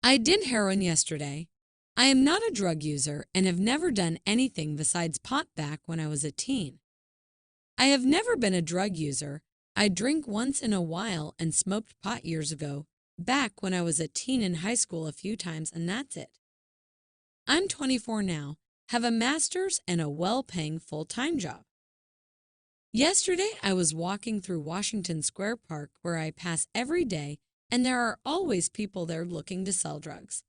I did heroin yesterday. I am not a drug user and have never done anything besides pot back when I was a teen. I have never been a drug user. I drink once in a while and smoked pot years ago, back when I was a teen in high school a few times, and that's it. I'm 24 now, have a master's and a well-paying full-time job. Yesterday, I was walking through Washington Square Park where I pass every day, and there are always people there looking to sell drugs.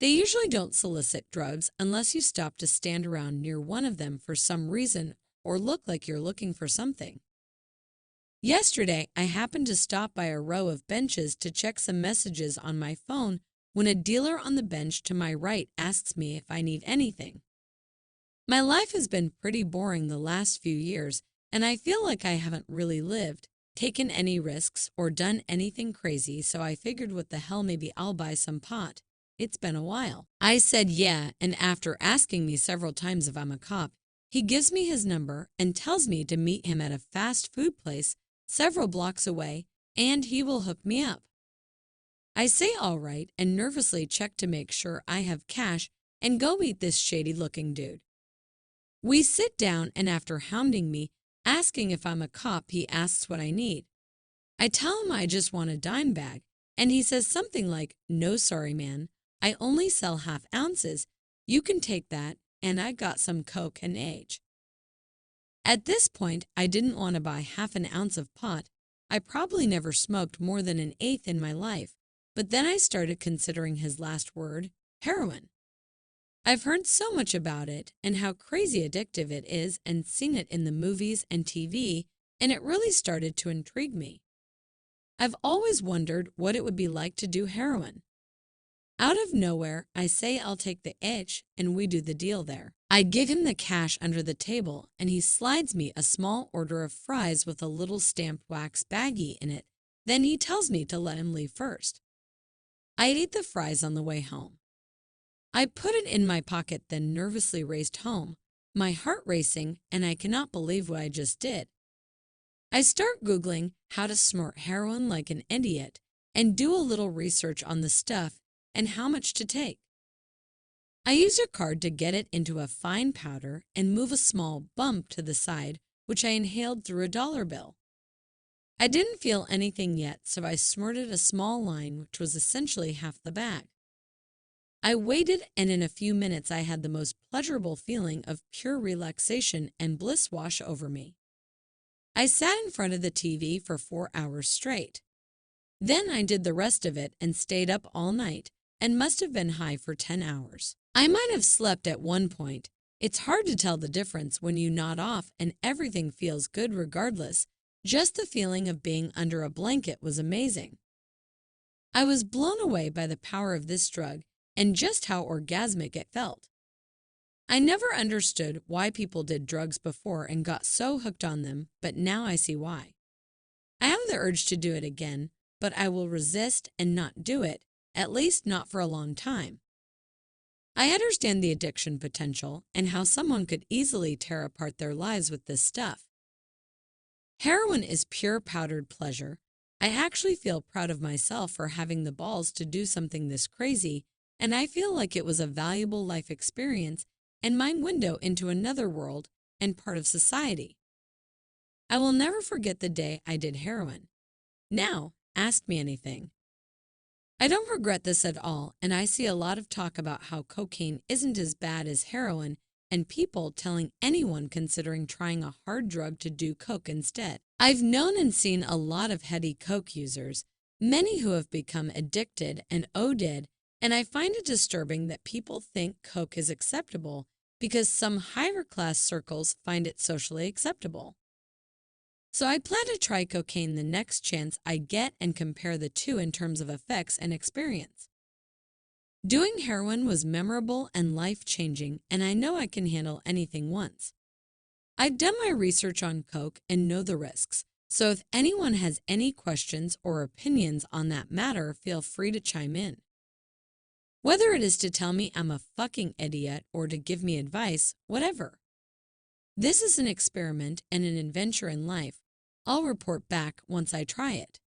They usually don't solicit drugs unless you stop to stand around near one of them for some reason or look like you're looking for something. Yesterday, I happened to stop by a row of benches to check some messages on my phone when a dealer on the bench to my right asks me if I need anything. My life has been pretty boring the last few years, and I feel like I haven't really lived, taken any risks, or done anything crazy, so I figured what the hell, maybe I'll buy some pot. It's been a while. I said yeah, and after asking me several times if I'm a cop, he gives me his number and tells me to meet him at a fast food place several blocks away, and he will hook me up. I say all right and nervously check to make sure I have cash and go meet this shady-looking dude. We sit down, and after hounding me, asking if I'm a cop, he asks what I need. I tell him I just want a dime bag, and he says something like, "No, sorry, man. I only sell half ounces. You can take that, and I got some coke and age." At this point, I didn't want to buy half an ounce of pot. I probably never smoked more than an eighth in my life, but then I started considering his last word, heroin. I've heard so much about it and how crazy addictive it is and seen it in the movies and TV, and it really started to intrigue me. I've always wondered what it would be like to do heroin. Out of nowhere, I say I'll take the itch, and we do the deal there. I give him the cash under the table, and he slides me a small order of fries with a little stamped wax baggie in it. Then he tells me to let him leave first. I eat the fries on the way home. I put it in my pocket, then nervously raced home, my heart racing, and I cannot believe what I just did. I start Googling how to snort heroin like an idiot and do a little research on the stuff and how much to take. I use a card to get it into a fine powder and move a small bump to the side, which I inhaled through a dollar bill. I didn't feel anything yet, so I snorted a small line, which was essentially half the bag. I waited, and in a few minutes I had the most pleasurable feeling of pure relaxation and bliss wash over me. I sat in front of the TV for 4 hours straight. Then I did the rest of it and stayed up all night and must have been high for 10 hours. I might have slept at one point. It's hard to tell the difference when you nod off and everything feels good regardless. Just the feeling of being under a blanket was amazing. I was blown away by the power of this drug and just how orgasmic it felt. I never understood why people did drugs before and got so hooked on them, but now I see why. I have the urge to do it again, but I will resist and not do it, at least not for a long time. I understand the addiction potential and how someone could easily tear apart their lives with this stuff. Heroin is pure powdered pleasure. I actually feel proud of myself for having the balls to do something this crazy, and I feel like it was a valuable life experience and my window into another world and part of society. I will never forget the day I did heroin. Now, ask me anything. I don't regret this at all, and I see a lot of talk about how cocaine isn't as bad as heroin and people telling anyone considering trying a hard drug to do coke instead. I've known and seen a lot of heady coke users, many who have become addicted and OD'd, and I find it disturbing that people think coke is acceptable because some higher class circles find it socially acceptable. So I plan to try cocaine the next chance I get and compare the two in terms of effects and experience. Doing heroin was memorable and life-changing, and I know I can handle anything once. I've done my research on coke and know the risks, so if anyone has any questions or opinions on that matter, feel free to chime in. Whether it is to tell me I'm a fucking idiot or to give me advice, whatever. This is an experiment and an adventure in life. I'll report back once I try it.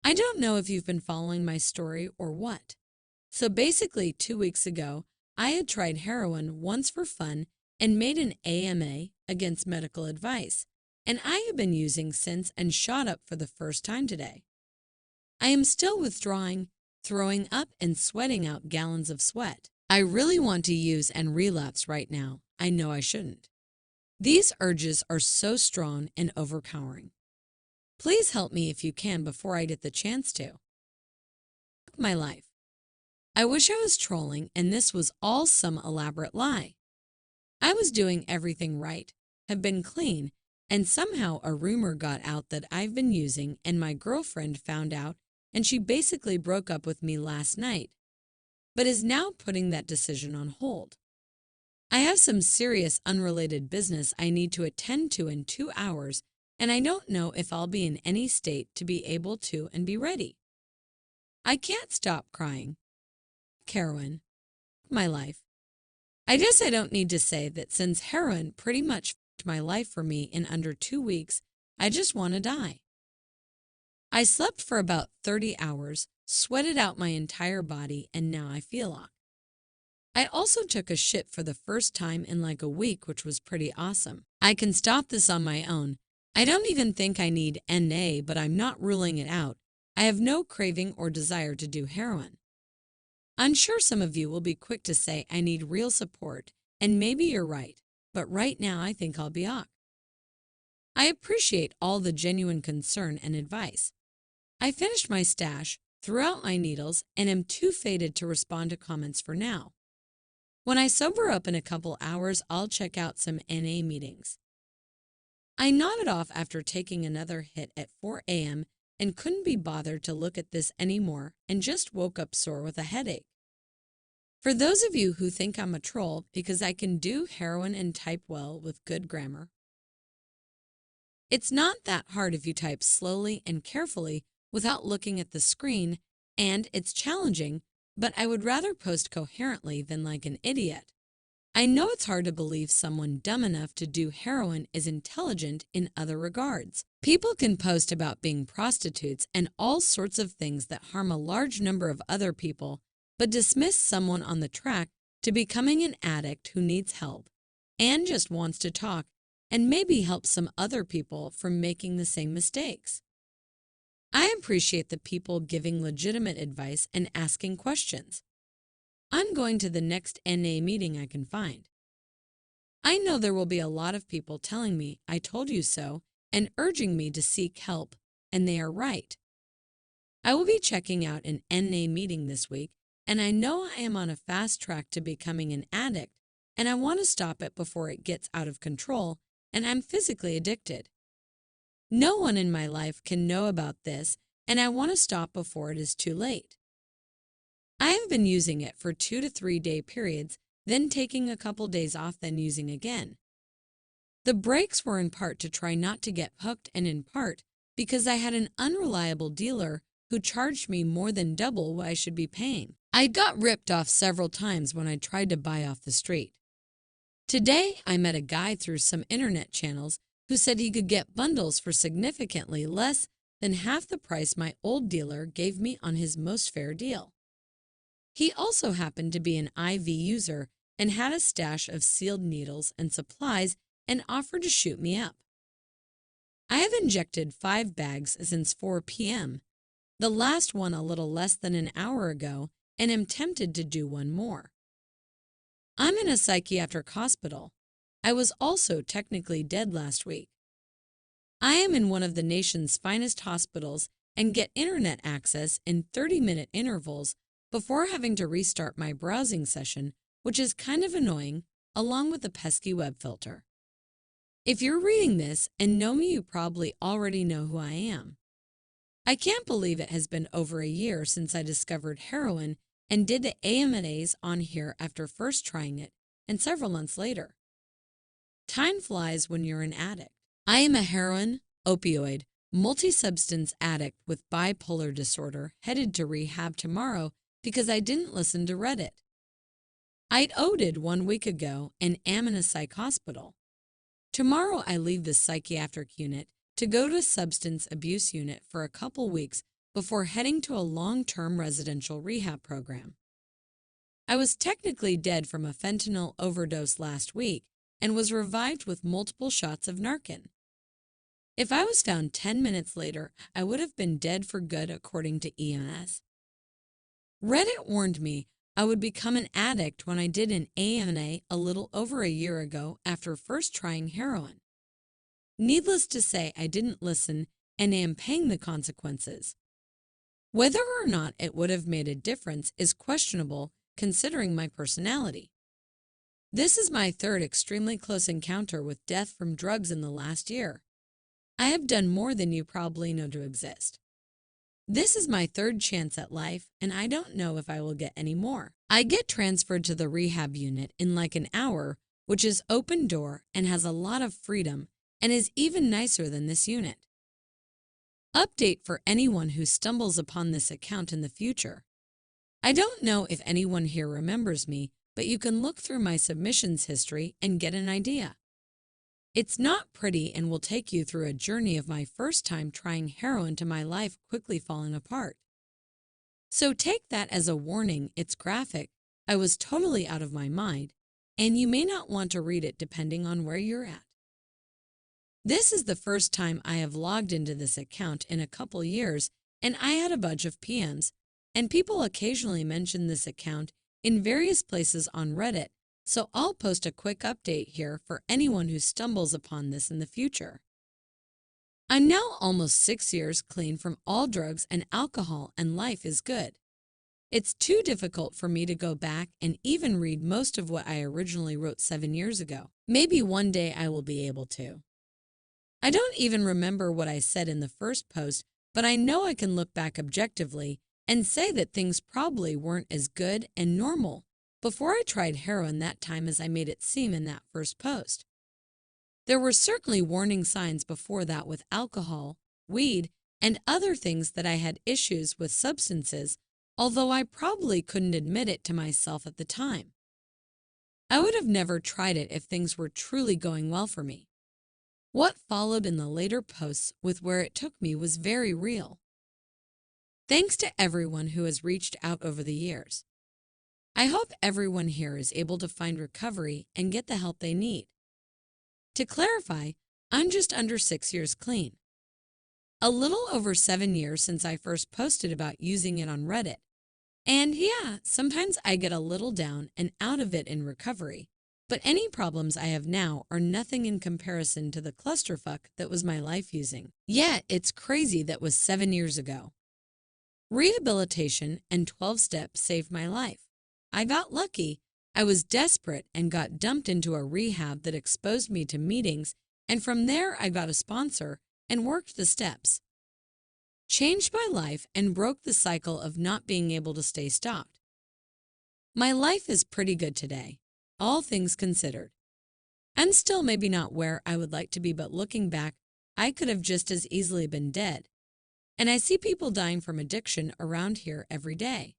I don't know if you've been following my story or what. So basically, 2 weeks ago, I had tried heroin once for fun and made an AMA against medical advice, and I have been using since and shot up for the first time today. I am still withdrawing, throwing up, and sweating out gallons of sweat. I really want to use and relapse right now. I know I shouldn't. These urges are so strong and overpowering. Please help me if you can before I get the chance to. My life. I wish I was trolling and this was all some elaborate lie. I was doing everything right, have been clean, and somehow a rumor got out that I've been using and my girlfriend found out and she basically broke up with me last night, but is now putting that decision on hold. I have some serious unrelated business I need to attend to in 2 hours, and I don't know if I'll be in any state to be able to and be ready. I can't stop crying. Heroin. My life. I guess I don't need to say that since heroin pretty much f***ed my life for me in under 2 weeks, I just want to die. I slept for about 30 hours, sweated out my entire body, and now I feel off. I also took a shit for the first time in like a week, which was pretty awesome. I can stop this on my own. I don't even think I need NA, but I'm not ruling it out. I have no craving or desire to do heroin. I'm sure some of you will be quick to say I need real support, and maybe you're right, but right now I think I'll be off. I appreciate all the genuine concern and advice. I finished my stash, threw out my needles, and am too faded to respond to comments for now. When I sober up in a couple hours, I'll check out some NA meetings. I nodded off after taking another hit at 4 a.m. and couldn't be bothered to look at this anymore and just woke up sore with a headache. For those of you who think I'm a troll because I can do heroin and type well with good grammar, it's not that hard if you type slowly and carefully without looking at the screen, and it's challenging, but I would rather post coherently than like an idiot. I know it's hard to believe someone dumb enough to do heroin is intelligent in other regards. People can post about being prostitutes and all sorts of things that harm a large number of other people, but dismiss someone on the track to becoming an addict who needs help and just wants to talk and maybe help some other people from making the same mistakes. I appreciate the people giving legitimate advice and asking questions. I'm going to the next NA meeting I can find. I know there will be a lot of people telling me I told you so and urging me to seek help, and they are right. I will be checking out an NA meeting this week, and I know I am on a fast track to becoming an addict, and I want to stop it before it gets out of control and I'm physically addicted. No one in my life can know about this, and I want to stop before it is too late. I have been using it for 2 to 3 day periods, then taking a couple days off, then using again. The breaks were in part to try not to get hooked and in part because I had an unreliable dealer who charged me more than double what I should be paying. I got ripped off several times when I tried to buy off the street. Today, I met a guy through some internet channels who said he could get bundles for significantly less than half the price my old dealer gave me on his most fair deal. He also happened to be an IV user and had a stash of sealed needles and supplies and offered to shoot me up. I have injected 5 bags since 4 p.m., the last one a little less than an hour ago, and am tempted to do one more. I'm in a psychiatric hospital. I was also technically dead last week. I am in one of the nation's finest hospitals and get internet access in 30-minute intervals before having to restart my browsing session, which is kind of annoying, along with the pesky web filter. If you're reading this and know me, you probably already know who I am. I can't believe it has been over a year since I discovered heroin and did the AMAs on here after first trying it, and several months later. Time flies when you're an addict. I am a heroin, opioid, multi-substance addict with bipolar disorder headed to rehab tomorrow because I didn't listen to Reddit. I'd OD'd 1 week ago and am in a psych hospital. Tomorrow I leave the psychiatric unit to go to substance abuse unit for a couple weeks before heading to a long-term residential rehab program. I was technically dead from a fentanyl overdose last week and was revived with multiple shots of Narcan. If I was found 10 minutes later, I would have been dead for good according to EMS. Reddit warned me I would become an addict when I did an AMA a little over a year ago after first trying heroin. Needless to say, I didn't listen and am paying the consequences. Whether or not it would have made a difference is questionable considering my personality. This is my third extremely close encounter with death from drugs in the last year. I have done more than you probably know to exist. This is my third chance at life, and I don't know if I will get any more. I get transferred to the rehab unit in like an hour, which is open door and has a lot of freedom and is even nicer than this unit. Update for anyone who stumbles upon this account in the future. I don't know if anyone here remembers me, but you can look through my submissions history and get an idea. It's not pretty and will take you through a journey of my first time trying heroin to my life quickly falling apart. So take that as a warning. It's graphic, I was totally out of my mind, and you may not want to read it depending on where you're at. This is the first time I have logged into this account in a couple years, and I had a bunch of PMs, and people occasionally mention this account in various places on Reddit, so I'll post a quick update here for anyone who stumbles upon this in the future. I'm now almost 6 years clean from all drugs and alcohol, and life is good. It's too difficult for me to go back and even read most of what I originally wrote 7 years ago. Maybe one day I will be able to. I don't even remember what I said in the first post, but I know I can look back objectively and say that things probably weren't as good and normal before I tried heroin that time as I made it seem in that first post. There were certainly warning signs before that with alcohol, weed, and other things that I had issues with substances, although I probably couldn't admit it to myself at the time. I would have never tried it if things were truly going well for me. What followed in the later posts with where it took me was very real. Thanks to everyone who has reached out over the years. I hope everyone here is able to find recovery and get the help they need. To clarify, I'm just under 6 years clean. A little over 7 years since I first posted about using it on Reddit. And yeah, sometimes I get a little down and out of it in recovery, but any problems I have now are nothing in comparison to the clusterfuck that was my life using. Yeah, it's crazy that was 7 years ago. Rehabilitation and 12 steps saved my life. I got lucky. I was desperate and got dumped into a rehab that exposed me to meetings, and from there I got a sponsor and worked the steps. Changed my life and broke the cycle of not being able to stay stopped. My life is pretty good today, all things considered. I'm still maybe not where I would like to be, but looking back, I could have just as easily been dead. And I see people dying from addiction around here every day.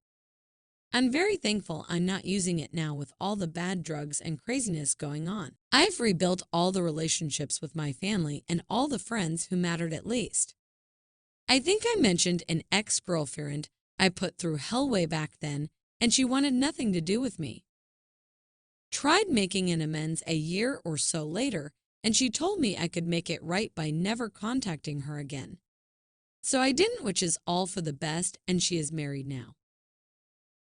I'm very thankful I'm not using it now with all the bad drugs and craziness going on. I've rebuilt all the relationships with my family and all the friends who mattered at least. I think I mentioned an ex-girlfriend I put through hell way back then, and she wanted nothing to do with me. Tried making an amends a year or so later, and she told me I could make it right by never contacting her again. So I didn't, which is all for the best, and she is married now.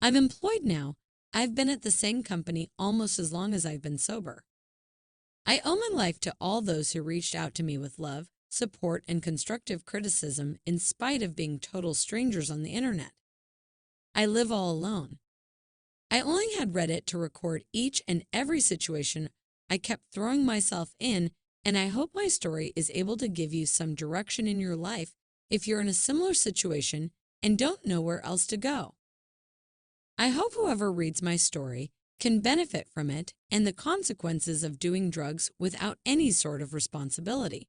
I'm employed now. I've been at the same company almost as long as I've been sober. I owe my life to all those who reached out to me with love, support, and constructive criticism in spite of being total strangers on the internet. I live all alone. I only had Reddit to record each and every situation I kept throwing myself in, and I hope my story is able to give you some direction in your life if you're in a similar situation and don't know where else to go. I hope whoever reads my story can benefit from it and the consequences of doing drugs without any sort of responsibility.